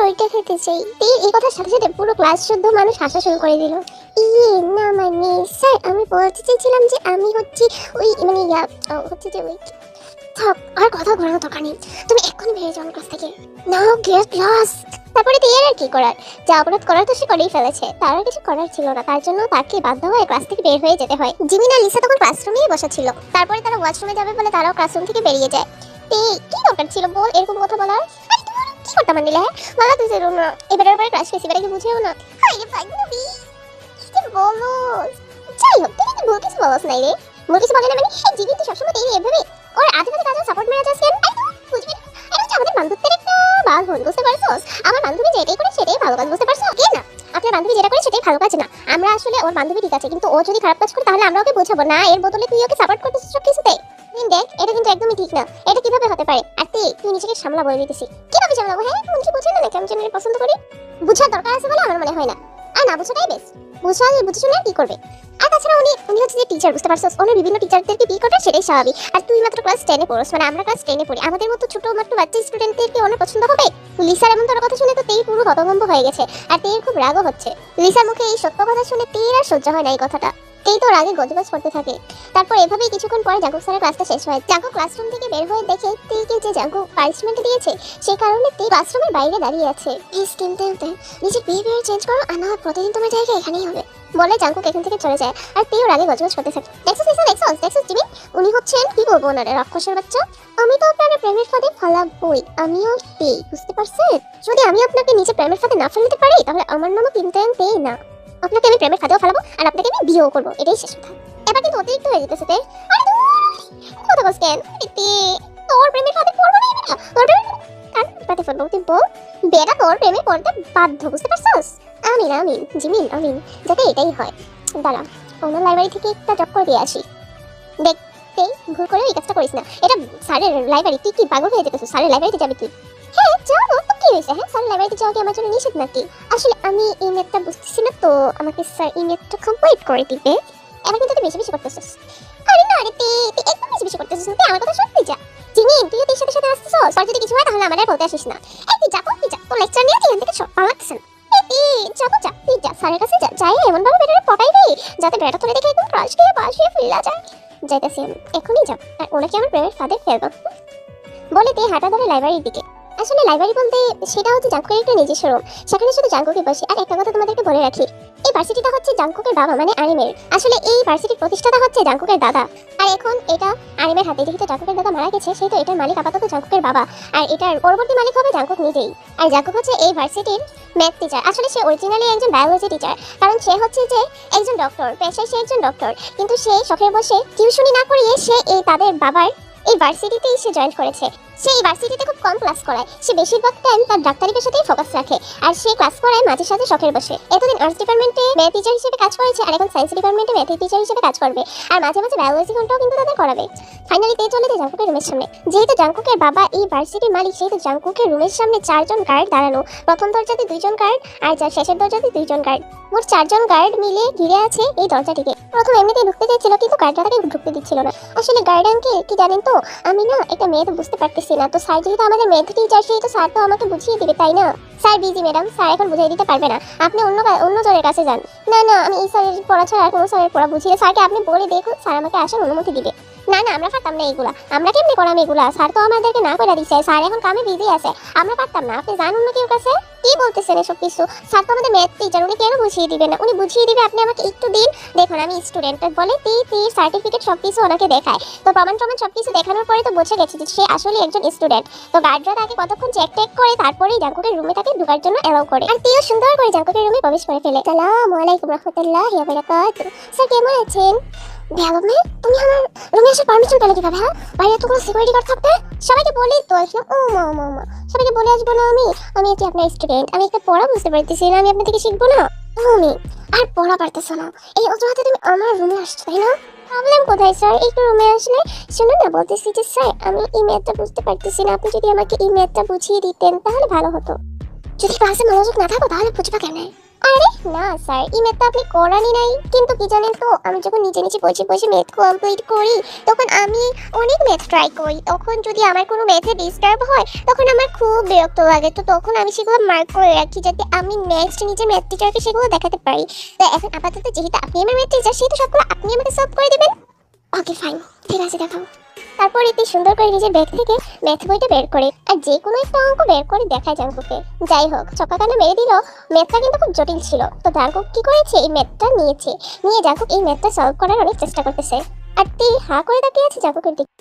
ওইটা খেতে চাই। এই কথার সাথে সাথে পুরো ক্লাস শুদ্ধ মানুষ হাসা শুরু করে দিল। না মানে স্যার, আমি বলতে চাইছিলাম যে আমি হচ্ছে ওই মানে হচ্ছে যে ওই থাক, আর কথা ঘোরানো দরকার নেই। তুমি এক্ষুনি বেরিয়ে যাও ক্লাস থেকে। নাও গেট লস্ট। তারপরে দিয়ে আর কি করার, যা অপরাধ করার তো সে করেই ফেলেছে, তার আর কিছু করার ছিল না। তার জন্য তাকে বাধ্য হয়ে ক্লাস থেকে বের হয়ে যেতে হয়। জিমিন আর লিসা তখন ক্লাসরুমেই বসা ছিল। তারপরে তারা ওয়াশরুমে যাবে বলে তারাও ক্লাসরুম থেকে বেরিয়ে যায়। কি দরকার ছিল বল এরকম কথা বলার? আরে তুমি কি করতে মানলে? হ্যাঁ বলা তুই যেরকম না, এবারে ক্লাস ফেসি এবারে কি বুঝেও না। আরে ভাই নবী কি বলো? যাই হোক, তুই ভুল কিছু বলছ নাই রে। ভুল কিছু বলে না মানে এই জিমিন তো সবসময় এই এভাবে ওর আধে কাজে সাপোর্ট মেরে যাচ্ছে। বুঝবি না, এটা হচ্ছে আমাদের বান্ধবীর একটা বাঁধন, বুঝতে পারছস? আমার বান্ধবী যেটাই করে সেটাই ভালো কাজ, বুঝতে পারছো? কি না, আপনার বান্ধবী যেটা করে সেটাই ভালো কাজ না। আমরা আসলে ওর বান্ধবী ঠিক আছে, কিন্তু ও যদি খারাপ কাজ করে তাহলে আমরা ওকে বোঝাবো না, এর বদলে তুই ওকে সাপোর্ট করতেছিস সব কিছুতে। দেখ এটা কিন্তু একদমই ঠিক না। এটা কিভাবে হতে পারে? আর তুই নিজেকে সামলা বলে দিতেছি। কিভাবে সামলাবো? হ্যাঁ মন কি বোঝে না নাকি আমি জেনারেল পছন্দ করি? বুঝার দরকার আছে বলে আমার মনে হয় না। আর না বুঝাটাই বেশ। বুঝে শুনে কি করবে? আর তাছাড়া উনি হচ্ছে যে টিচার, বুঝতে পারছস? ওনার বিভিন্ন টিচারদেরকে বিয়ে করা সেটাই স্বাভাবিক। আর তুই মাত্র ক্লাস 10 এ পড়ছ, মানে আমরা ক্লাস 10 এ পড়ি। আমাদের মতো ছোট মাত্র বাচ্চা স্টুডেন্টদেরকে ওনার পছন্দ হবে? লিসার এমন তোর কথা শুনে তো তেই পুরো হতভম্ব হয়ে গেছে। আর তেই খুব রাগও হচ্ছে। লিসার মুখে এই সত্য কথা শুনে তেই আর সহ্য হয় না এই কথাটা। তেই তো রাগে গজগজ করতে থাকে। তারপর এভাবেই কিছুক্ষণ পরে জাঙ্কুক স্যারের ক্লাসটা শেষ হয়। জাঙ্কুক ক্লাসরুম থেকে বের হয়ে দেখে তেইকে যে জাঙ্কুক পানিশমেন্ট দিয়েছে, সেই কারণে তেই ক্লাসরুমের বাইরে দাঁড়িয়ে আছে। প্লিজ কিনতে নিজের বিহেভিয়ার চেঞ্জ করো, আর না প্রতিদিন তোমার জায়গা এখানেই হবে বলে জাঙ্কুক এখান থেকে চলে যায়। আর তেও রাগে গজগজ করতে থাকে। দেখছস জিমিন, উনি হচ্ছেন কি বলবো ওনারে, রাক্ষসের বাচ্চা। আমি তো আপনার প্রেমের ফাঁদে ফেলাবই, আমিও তেই, বুঝতে পারছেন? যদি আমি আপনাকে নিজে প্রেমের ফাঁদে না ফেলতে পারি তাহলে আমার নামও কিনতে তেই না। আপনাকে আমি প্রেমের ফাঁদেও ফেলাবো আর আপনাকে আমি বিয়েও করবো, এটাই শেষ কথা। এবার কিন্তু অতিরিক্ত হয়ে যেতেছে তে। আরে কথা বলছ কেন? তোর প্রেমের ফাঁদে পড়বো না এটা, তোর কান পাতে ফেলবো। তুই বল বেটা তোর প্রেমে পড়তে বাধ্য, বুঝতে পারছস? আমিন জিমিন আমিন, যাতে এটাই হয়। দাঁড়া, ওনার লাইব্রেরি থেকে একটা জব করে দিয়ে আসি। দেখতে ভুল করে এই কাজটা করিস না। এটা স্যারের লাইব্রেরি, তুই কি পাগল হয়ে যেতেছিস? স্যারের লাইব্রেরিতে যাবি তুই? হ্যাঁ যাবো তো, কি হয়েছে? হ্যাঁ স্যারের লাইব্রেরিতে যাওয়া কি আমার জন্য নিষেধ নাকি? আসলে আমি এই ম্যাথটা বুঝতেছি না তো, আমাকে স্যার এই ম্যাথটা কমপ্লিট করে দিবে। এবার কিন্তু তুই বেশি বেশি করতেছিস। আরে না রে, তুই একদম বেশি বেশি করতেছিস না। তুই আমার কথা শুনতে যা। জিমিন, তুইও তোর সাথে সাথে আসতেছিস। আর যদি কিছু হয় তাহলে আমার আর বলতে আসিস না। এই তুই যা তোর লেকচার নিয়ে তুই এখান থেকে সব ভালো লাগতেছে না। তুই যা স্যারের কাছে যা, যাই এমন ভাবে বেটারে পটাইবি যাতে বেটা তোরে দেখে একদম ক্রাশ খেয়ে পাশ হয়ে ফিল্লা যায়। যাইতাছি আমি, এখনই যা। আর ওনাকে আমার প্রেমের ফাঁদে ফেলবো বলে তুই হাঁটা ধরে লাইব্রেরির দিকে। আসলে লাইব্রেরি বলতে সেটা হচ্ছে জাঙ্কুকের একটা নিজস্ব রুম, সেখানে শুধু জাঙ্কুকই বসে। আর একটা কথা তোমাদেরকে বলে রাখি, এই ভার্সিটিটা হচ্ছে জাঙ্কুকের বাবা মানে আরিমের। আসলে এই ভার্সিটির প্রতিষ্ঠাতা হচ্ছে জাঙ্কুকের দাদা। আর এখন এটা আরিমের হাতে, যেহেতু জাঙ্কুকের দাদা মারা গেছে সেহেতু এটার মালিক আপাতত জাঙ্কুকের বাবা। আর এটার পরবর্তী মালিক হবে জাঙ্কুক নিজেই। আর জাঙ্কুক হচ্ছে এই ভার্সিটির ম্যাথ টিচার। আসলে সে অরিজিনালি একজন বায়োলজি টিচার, কারণ সে হচ্ছে যে একজন ডক্টর, পেশায় সে একজন ডক্টর। কিন্তু সে শখের বসে টিউশনি না করিয়ে সে এই তাদের বাবার এই ভার্সিটিতেই সে জয়েন করেছে। সে এই ভার্সিটিতে খুব কম ক্লাস করায়, সে বেশিরভাগ টাইম তার ডাক্তারি পেশাতেই ফোকাস রাখে। আর সে ক্লাস করায় মাঝে সাঝে শখের বসে। এতদিন আর্টস ডিপার্টমেন্টে ম্যাথ টিচার হিসেবে কাজ করেছে, আর এখন সায়েন্স ডিপার্টমেন্টে ম্যাথ টিচার হিসেবে কাজ করবে। আর মাঝে মাঝে বায়োলজি ঘন্টাও কিন্তু তাদের করাবে। ফাইনালি তে চলে যায় জাঙ্কুকের রুমের সামনে। যেহেতু জাঙ্কুকের বাবা এই ভার্সিটির মালিক, সেহেতু জাঙ্কুকের রুমের সামনে 4 জন গার্ড দাঁড়ানো। প্রথম দরজাতে 2 জন গার্ড, আর যার শেষের দরজাতে 2 জন গার্ড। মোট 4 জন গার্ড মিলে ঘিরে আছে এই দরজাটিকে। প্রথম এমনিতেই ঢুকতে চাইছিল, কিন্তু গার্ডরা তাকে ঢুকতে দিচ্ছিল না। আসলে গার্ড আঙ্কেল কি জানেন তো, আমি না একটা মেয়ে বুঝতে পারতেছি না। তো স্যার যেহেতু আমাদের ম্যাথ টিচার, সেহেতু স্যার তো আমাকে বুঝিয়ে দিবে, তাই না? স্যার বিজি ম্যাডাম, স্যার এখন বুঝিয়ে দিতে পারবে না। আপনি অন্য জনের কাছে যান। না আমি এই স্যারের পড়া ছাড়া আর কোনো স্যারের পড়া বুঝিয়ে, স্যারকে আপনি বলে দেখুন, স্যার আমাকে আসার অনুমতি দিবে। না আমরা পারতাম না এগুলা, আমরা কেমনি করাম এগুলা? স্যার তো আমাদেরকে না করে দিচ্ছে, স্যার এখন কামে বিজি আছে, আমরা পারতাম না। আপনি জানুন না কেউ কাছে কি বলতেছেন এসব কিছু? স্যার তো আমাদের ম্যাথ টিচার, উনি কেন বুঝিয়ে দিবেন না? উনি বুঝিয়ে দিবে, আপনি আমাকে একটু দিন। দেখুন আমি স্টুডেন্ট বলে তির সার্টিফিকেট সবকিছু ওনাকে দেখায়। তো প্রমাণ সবকিছু দেখানোর পরে তো বোঝা গেছে যে সে আসলে একজন স্টুডেন্ট। তো গার্ডরা তাকে কতক্ষণ চেক করে তারপরেই জাঙ্কুকের রুমে তাকে ঢোকার জন্য এলাও করে। আর তিও সুন্দর করে জাঙ্কুকের রুমে প্রবেশ করে ফেলে। আসসালামু আলাইকুম রাহমাতুল্লাহি ওয়া বারাকাতুহু। স্যার কেমন আছেন? বেয়াদব মেয়ে, তুমি আমার রুমে আসার পারমিশন পেলে কিভাবে? হ্যাঁ বাইরে তো কোনো সিকিউরিটি গার্ড থাকবে। সবাইকে বলেই তো আসলাম। ও মা সবাইকে বলে আসবো না? আমি হচ্ছে আপনার স্টুডেন্ট, আমি একটা পড়া বুঝতে পারতেছি না, আমি আপনার থেকে শিখবো না? তুমি আর পড়া পারতেছো না, এই অজুহাতে তুমি আমার রুমে আসছো, তাই না? প্রবলেম কোথায় স্যার? একটু রুমে আসলে শুনুন না, বলতেছি যে স্যার আমি এই ম্যাথটা বুঝতে পারতেছি না, আপনি যদি আমাকে এই ম্যাথটা বুঝিয়ে দিতেন তাহলে ভালো হতো। যদি ক্লাসে মনোযোগ না থাকো তাহলে বুঝবা কেন? আরে না স্যার, এই ম্যাথটা আপনি করানই নাই। কিন্তু কি জানেন তো, আমি যখন নিজে নিজে বসে বসে ম্যাথ কমপ্লিট করি, তখন আমি অনেক ম্যাথ ট্রাই করি। তখন যদি আমার কোনো ম্যাথে ডিস্টার্ব হয়, তখন আমার খুব বিরক্ত লাগে। তো তখন আমি সেগুলো মার্ক করে রাখি, যাতে আমি নেক্সট নিজে ম্যাথ টিচারকে সেগুলো দেখাতে পারি। তাই এখন আপাতত যেহেতু আপনি আমার ম্যাথ টিচার, সেহেতু সবগুলো আপনি আমাকে সলভ করে দেবেন। ওকে ফাইন, ঠিক আছে, দেখাও। তারপর এতে সুন্দর করে নিজের ব্যাগ থেকে ম্যাথ বইটা বের করে আর যে কোনো একটা অঙ্ক বের করে দেখায় জাঙ্কুকে। যাই হোক, ছক্কাখানা মেরে দিল। ম্যাথটা কিন্তু খুব জটিল ছিল। তো জাঙ্কুক কি করেছে, এই ম্যাথটা নিয়ে জাঙ্কুক এই ম্যাথটা সলভ করার অনেক চেষ্টা করতেছে। আর তে হা করে তাকিয়ে আছে জাঙ্কুকের দিকে।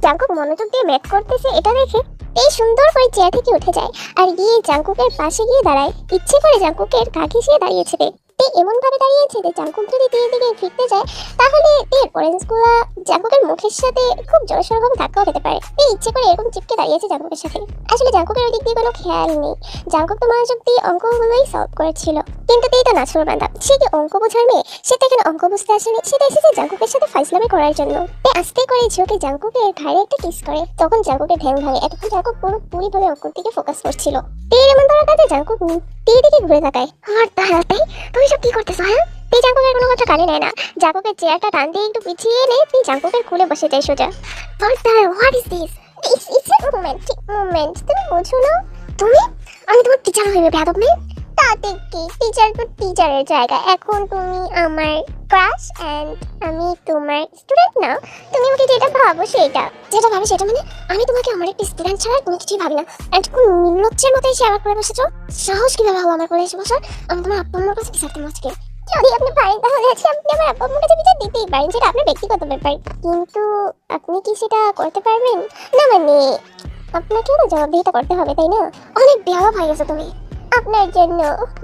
জাঙ্কুক মনোযোগ দিয়ে ম্যাথ করতেছে, এটা দেখে এই সুন্দর করে চেয়ার থেকে উঠে যায় আর গিয়ে জাঙ্কুকের পাশে গিয়ে দাঁড়ায়। ইচ্ছে করে জাঙ্কুকের গা ঘেঁষিয়ে দাঁড়িয়েছে তে। তে এমন ভাবে দাঁড়িয়েছে যে জাঙ্কুক যদি তীর দিকে ফিরতে যায়, তাহলে তীর অরেঞ্জগুলা জাঙ্কুকের মুখের সাথে খুব জোরসোরভাবে ধাক্কাও খেতে পারে। তে ইচ্ছে করে এরকম চিপকে দাঁড়িয়েছে জাঙ্কুকের সাথে। আসলে জাঙ্কুকের ওই দিক দিয়ে কোনো খেয়াল নেই। জাঙ্কুক তো মনোযোগ দিয়ে অঙ্কগুলোই সলভ করেছিল। কিন্তু তেই তো নাছুর বান্দা, সে কি অঙ্ক বোঝার মেয়ে? সে তো এখানে অঙ্ক বুঝতে আসেনি, সেটা এসেছে জাঙ্কুকের সাথে ফাইজলামি করার জন্য। তে আস্তে করে ঝুঁকে জাঙ্কুকের ঘাড়ে একটা কিস করে। তখন জাঙ্কুকের ধ্যান ভাঙে। এতক্ষণ জাঙ্কুক পুরোপুরিভাবে অঙ্কর দিকে ফোকাস করছিল। তের এমন ধরা কাজে জাঙ্কুক তের দিকে ঘুরে তাকায়। আর তাহলে তুমি সব কি করতেছো? হ্যাঁ, তে জাঙ্কুকের কোনো কথা কানে নেয় না। জাঙ্কুকের চেয়ারটা টান দিয়ে একটু পিছিয়ে এনে তুই জাঙ্কুকের কোলে বসে যায় সোজা। আর তাহলে what is this? It's a romantic moment, তুমি বোঝো না? আমি তোমার টিচার হইবে বেয়াদব মেয়ে। তাতে কি, টিচার তো টিচারের জায়গা। এখন তুমি আমার ক্রাশ এন্ড আমি তোমার স্টুডেন্ট না। তুমি আমাকে যেটা ভাবো সেটা মানে আমি তোমাকে আমার একটা স্টুডেন্ট ছাড়া কোনো কিছুই ভাবি না। এন্ড কোন নির্লজ্জের মতো এসে আমার করে বসেছো। সাহস কিভাবে হলো আমার করে এসে বসার? আমি তোমার আব্বা আম্মার কাছে বিচার দেবো আজকে। যদি আপনি পারেন তাহলে আজকে আপনি আমার আব্বা আম্মার কাছে বিচার দিতেই পারেন, যেটা আপনার ব্যক্তিগত ব্যাপার। কিন্তু আপনি কি সেটা করতে পারবেন না? মানে আপনাকেও তো জবাবদিহিতা করতে হবে, তাই না? অনেক বেয়াদব হয়ে গেছো তুমি। আপনার জন্য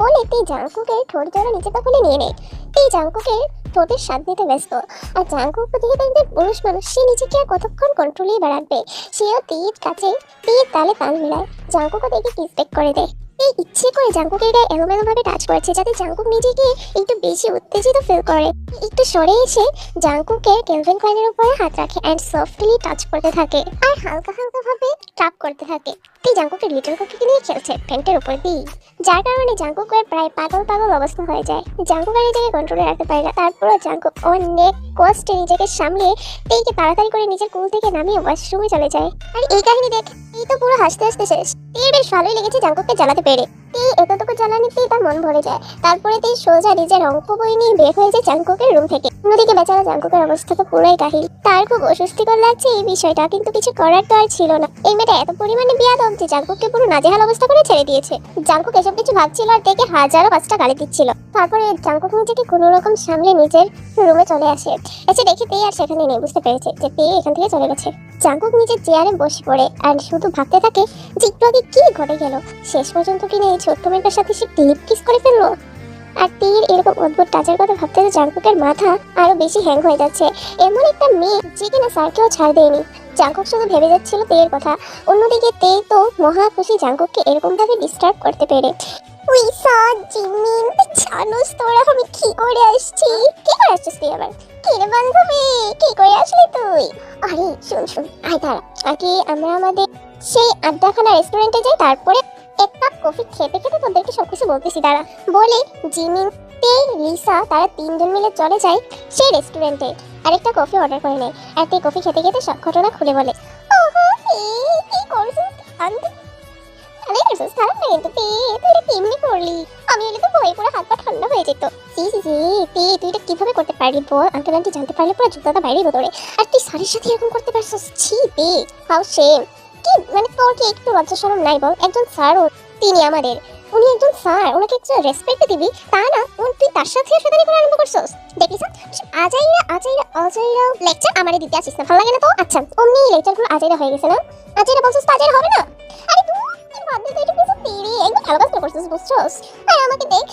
বলে তেই জাঙ্কুকের ঠোঁট জোড়া নিচে তখনই নিয়ে নেয়। তেই জাঙ্কুকের ঠোঁটের স্বাদ নিতে ব্যস্ত। আর জাঙ্কুক যেহেতু একজন পুরুষ মানুষ, সে নিজেকে আর কতক্ষণ কন্ট্রোলেই বাড়াবে। সেও তীর কাছে তীর তালে তাল মিলায়। জাঙ্কুকও দেখে কিস ব্যাক করে দেয়। এই ইচ্ছে করে জাঙ্কুকের গায়ে এলোমেলো ভাবে টাচ করেছে, যাতে জাঙ্কুক নিজেকে একটু বেশি উত্তেজিত ফিল করে। একটু সরে এসে জাঙ্কুকের ক্যালভিন ক্লাইনের উপরে হাত রাখে এন্ড সফটলি টাচ করতে থাকে আর হালকা হালকা ভাবে ট্যাপ করতে থাকে। এই জাঙ্কুকের লিটল কুকিকে নিয়ে খেলছে প্যান্টের উপর দিয়ে, যার কারণে জাঙ্কুকের প্রায় পাগল পাগল অবস্থা হয়ে যায়। জাঙ্কুক আর নিজেকে কন্ট্রোলে রাখতে পারে না। তারপরও জাঙ্কুক অনেক কষ্টে নিজেকে সামলিয়ে তেইকে তাড়াতাড়ি করে নিজের কোল থেকে নামিয়ে ওয়াশরুমে চলে যায়। আর এই কাহিনী দেখে এই তো পুরো হাসতে হাসতে শেষ। তেই বেশ ভালোই লেগেছে জাঙ্কুককে জ্বালাতে পেরে। তেই এতটুকু জ্বালানিতেই তার মন ভরে যায়। তারপরে তেই সোজা নিজের অঙ্ক বই নিয়ে বের হয়ে যায় জাঙ্কুকের রুম থেকে। অন্যদিকে বেচারা জাঙ্কুকের অবস্থা তো পুরোই কাহিল। তার খুব অস্বস্তিকর লাগছে এই বিষয়টা, কিন্তু কিছু করার তো আর ছিল না। এই মেয়েটা এত পরিমাণে বিয়াদব যে জাঙ্কুককে পুরো নাজেহাল অবস্থা করে ছেড়ে দিয়েছে। জাঙ্কুক এসব কিছু ভাবছিল আর তেকে হাজারো 5টা গালি দিচ্ছিল। তারপরে জাঙ্কুক নিজেকে কোনো রকম সামলে নিজের রুমে চলে আসে। এসে দেখে তে আর সেখানে নেই, বুঝতে পেরেছে যে তে এখান থেকে চলে গেছে। জাঙ্কুক নিজের চেয়ারে বসে পড়ে আর শুধু ভাবতে থাকে যে একটু আগে কি ঘটে গেল। শেষ পর্যন্ত কিনা এই ছোট্ট মেয়েটার সাথে সে ক্লিপ কিস করে ফেললো। আর তীর এরকম অদ্ভুত টাচের কথা ভাবতে জাঙ্কুকের মাথা আরো বেশি হ্যাং হয়ে যাচ্ছে। এমন একটা মেয়ে যে কিনা স্যারকেও ছাড় দেয়নি। জাঙ্কুক শুধু ভেবে যাচ্ছিল তের কথা। অন্যদিকে তে তো মহা খুশি জাঙ্কুককে এরকম ভাবে ডিস্টার্ব করতে পেরে। উই সা জিমিন, জানোস তোরা আমি কি করে আসছি? কি করে আসছিস তুই আবার? কি রে বান্ধবী, কি করে আসলি তুই? আরে শুন আয় দাঁড়া, আগে আমরা আমাদের সেই আড্ডাখানা রেস্টুরেন্টে যাই, তারপরে এক কাপ কফি খেতে খেতে তোদেরকে সবকিছু বলতেছি দাঁড়া। বলে জিমিন, তে, লিসা তারা 3জন মিলে চলে যায় সেই রেস্টুরেন্টে। আরেকটা কফি অর্ডার করে নেয় আর তে কফি খেতে খেতে সব ঘটনা খুলে বলে। ওহো, কি করছিস? আরে করছিস খারাপ না, কিন্তু তুই এটা কেমনি করলি? আমি এলে তো ভয়ে পুরো হাত পা ঠান্ডা হয়ে যেত। তে তুই এটা কিভাবে করতে পারলি বল? আঙ্কেল আন্টি জানতে পারলে পুরো জুতাটা বাইরে ভেতরে। আর তুই স্যারের সাথে এরকম করতে পারছিস? ছি তে, হাউ শেম। কি মানে তোর কি একটু লজ্জা শরম নাই বল? একজন স্যার, তিনি আমাদের, উনি একজন স্যার, ওনাকে একটু রেসপেক্ট দিবি, তা না তুই তার সাথে শয়তানি করা আরম্ভ করছস। দেখিস আজাইরা লেকচার আমারে দিতে আসিস না, ভালো লাগে না তো? আচ্ছা অমনি লেকচারগুলো আজাইরা হয়ে গেছে না? আজাইরা বলছস তো আজাইরা হবে না? আরে তুই বাদ দে তো, এটা কিছু তেরি একদম ভালো কাজ করছস, বুঝছস? আর আমাকে দেখ,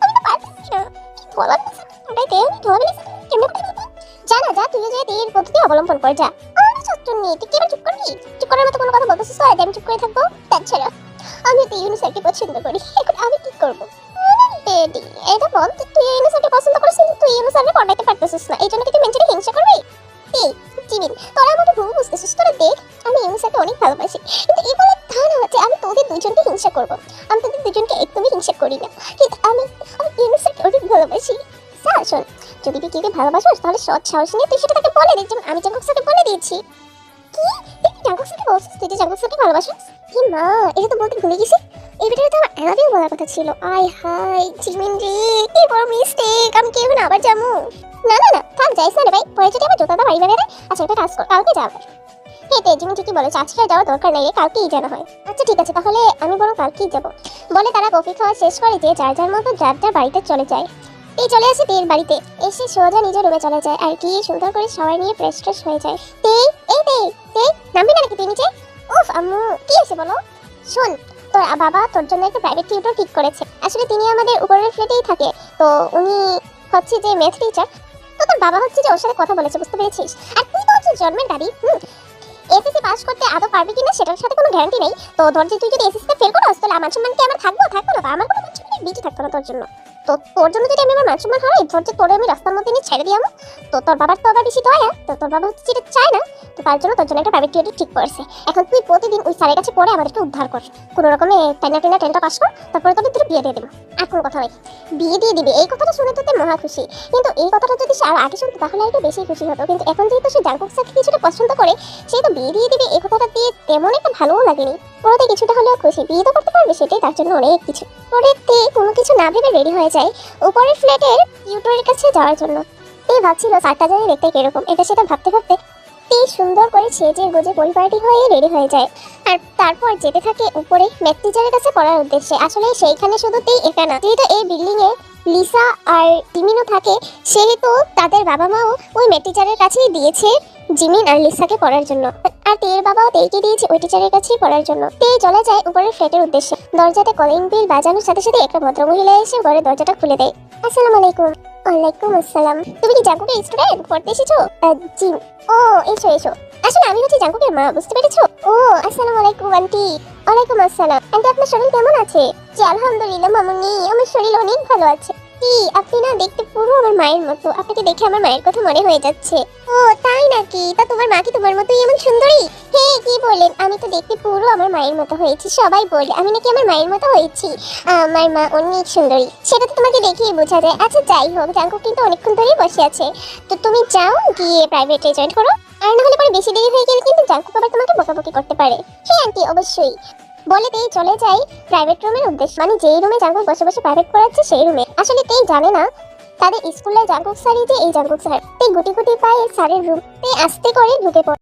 আমি তো পারতেছি না। কি ধোলা দিছিস ওটাই তে, ধোলা দিছিস কেমনে করতে? যা তুই যে তের পদ্ধতি অবলম্বন কর যা। আরে চত্বর নেই, তুই কি এবার চুপ করবি? চুপ করার মতো কোনো কথা বলতেছিস তো? আমি চুপ করে থাকবো? তাছাড়া আমি তো ইউনিসেফকে পছন্দ করি, এখন আমি কি করবো? বেডি এটা বল, তুই ইউনিসেফকে পছন্দ করিস কিন্তু তুই ইউনিসেফকে পড়াইতে পারতেছিস না, এই জন্য কি তুই মেন্টালি হিংসা করবি? এই জিমিন, তোরা আমাকে ভুল বুঝতেছিস। তোরা দেখ, আমি ইউনুসাকে অনেক ভালোবাসি, কিন্তু এই বলে তা না যে আমি তোদের দুজনকে হিংসা করব। আমি তোদের দুজনকে একদমই হিংসা করি না, কিন্তু আমি ইউনুসাকে অনেক ভালোবাসি। স্যার শোন, যদি তুই কেউকে ভালোবাসিস তাহলে সৎ সাহস নিয়ে তুই সেটা তাকে বলে দে, যেমন আমি জাঙ্কুক স্যারকে বলে দিয়েছি। কি তুই জাঙ্কুক স্যারকে বলছিস তুই যে জাঙ্কুক স্যারকে ভালোবাসিস? কি মা, এটা তো বলতে ভুলে গেছি। এই ভিডিওতে আমার আই লাভ ইউ বলার কথা ছিল। আই হাই জিমিন রে, কি বড় মিস্টেক। আমি কি এখন আবার যাবো? না না না, থাক, যাইস না রে ভাই, পরে যদি আবার জোতাটা বাড়ি বেড়ে দেয়। আচ্ছা একটা কাজ কর, কালকে যাবে। হেঁটে জিমিন ঠিকই বলেছে, আজকে আর যাওয়ার দরকার নেই, কালকেই যেন হয়। আচ্ছা ঠিক আছে, তাহলে আমি বরং কালকেই যাব। বলে তারা কফি খাওয়া শেষ করে যে যার যার মতো যার যার বাড়িতে চলে যায়। এই চলে আসে তের বাড়িতে, এসে সোজা নিজের রুমে চলে যায় আর কি সুন্দর করে সবাই নিয়ে ফ্রেশ ট্রেশ হয়ে যায়। তেই এই তেই তেই, নামবি না নাকি তুই নিচে? উফ আম্মু, কি আছে বলো? শোন, তোর বাবা তোর জন্য একটা প্রাইভেট টিউটর ঠিক করেছে। আসলে তিনি আমাদের উপরের ফ্ল্যাটেই থাকে, তো উনি হচ্ছে যে ম্যাথ টিচার। তো তোর বাবা হচ্ছে যে ওর সাথে কথা বলেছে, বুঝতে পেরেছিস? আর তুই তো হচ্ছে জন্মের গাড়ি, এসএসসি পাস করতে আদৌ পারবি কিনা সেটার সাথে কোনো গ্যারান্টি নেই। তো ধর যে তুই যদি এসএসসি তে ফেল করস তাহলে আমার সম্মান কি আমার থাকবো না? আমার কোনো মান সম্মান বেঁচে থাকতো না তোর জন্য। তো তোর জন্য যদি আমি আমার মান সম্মান হারাই, ধর যে তোরে আমি রাস্তার মধ্যে নিয়ে ছেড়ে দিয়াম, তো তোর বাবার তো আবার বেশি দয়া, তো তোর বাবা হচ্ছে যেটা চায় না, তো তার জন্য তোর জন্য একটা প্রাইভেট টিউটর ঠিক করেছে। এখন তুই প্রতিদিন ওই স্যারের কাছে পড়ে আমাদেরকে উদ্ধার কর, কোনো রকমে টেনটা পাস কর, তারপরে তোদের তোর বিয়ে দিয়ে দেবো। আর কোনো কথা নেই, বিয়ে দিয়ে দিবি। এই কথাটা শুনে তোদের মহা খুশি, কিন্তু এই কথাটা যদি সে আর আগে শুনতো তাহলে একটু বেশি খুশি হতো। কিন্তু এখন যেহেতু সে জাঙ্কুক স্যারকে কিছুটা পছন্দ করে, সে তো বিয়ে দিয়ে দিবে, এই কথাটা দিয়ে তেমন একটা ভালোও লাগেনি। ওরাতে কিছুটা হলেও খুশি, বিয়ে তো করতে পারবে, সেটাই তার জন্য অনেক কিছু। পরে তে কোনো কিছু না ভেবে রেডি হয়ে যায় উপরের ফ্ল্যাটের টিউটরের কাছে যাওয়ার জন্য। এই ভাবছিল স্যারটা জানি দেখতে কিরকম, এটা সেটা ভাবতে ভাবতে তে সুন্দর করে সেজে গোজে পরিপাটি হয়ে রেডি হয়ে যায়। আর তারপর যেতে থাকে উপরে ম্যাথ টিচারের কাছে পড়ার উদ্দেশ্যে। আসলে সেইখানে শুধু তেই একা না, যেহেতু এই বিল্ডিং এ লিসা আর জিমিনও থাকে, সেহেতু তাদের বাবা মাও ওই ম্যাথ টিচারের কাছেই দিয়েছে জিমিন আর লিসাকে পড়ার জন্য। আর তের বাবাও তেইকে দিয়েছে ওই টিচারের কাছেই পড়ার জন্য। তে চলে যায় উপরের ফ্ল্যাটের উদ্দেশ্যে। দরজাতে কলিং বেল বাজানোর সাথে সাথে একটা ভদ্রমহিলা এসে ঘরের দরজাটা খুলে দেয়। আসসালামু আলাইকুম। ওয়ালাইকুম আসসালাম। তুমি কি জাঙ্কুকের স্টুডেন্ট, পড়তে এসেছো? জি। ও এসো এসো, আসলে আমি হচ্ছে জাঙ্কুকের মা, বুঝতে পেরেছো? ও আসসালামু আলাইকুম আন্টি। ওয়ালাইকুম আসসালাম। আন্টি আপনার শরীর কেমন আছে? জি আলহামদুলিল্লাহ মামুনি, আমার শরীর অনেক ভালো আছে। কি আপনি না দেখতে পুরো আমার মায়ের মতো, আপনাকে দেখে আমার মায়ের কথা মনে হয়ে যাচ্ছে। ও তাই নাকি? তা তোমার মা কি তোমার মতোই এমন সুন্দরী? হ্যাঁ, কি বলেন, আমি তো দেখতে পুরো আমার মায়ের মতো হয়েছি। সবাই বলে আমি নাকি আমার মায়ের মতো হয়েছি। আমার মা অনেক সুন্দরী, সেটা তো তোমাকে দেখেই বোঝা যায়। আচ্ছা যাই হোক, জাঙ্কুক কিন্তু অনেকক্ষণ ধরেই বসে আছে, তো তুমি যাও গিয়ে প্রাইভেটে জয়েন করো। আর না হলে পরে বেশি দেরি হয়ে গেলে কিন্তু জাঙ্কুক আবার তোমাকে বকাবকি করতে পারে। হ্যাঁ আন্টি, অবশ্যই। বলে তেই চলে যায় প্রাইভেট রুমের উদ্দেশ্যে, মানে যেই রুমে জাঙ্কুক বসে বসে প্রাইভেট পড়াচ্ছে সেই রুমে। আসলে তেই জানে না তাদের স্কুলে জাঙ্কুক স্যারই যে এই জাঙ্কুক স্যার। তেই গুটি গুটি পায়ে স্যারের রুম, তেই আস্তে করে ঢুকে পড়ে।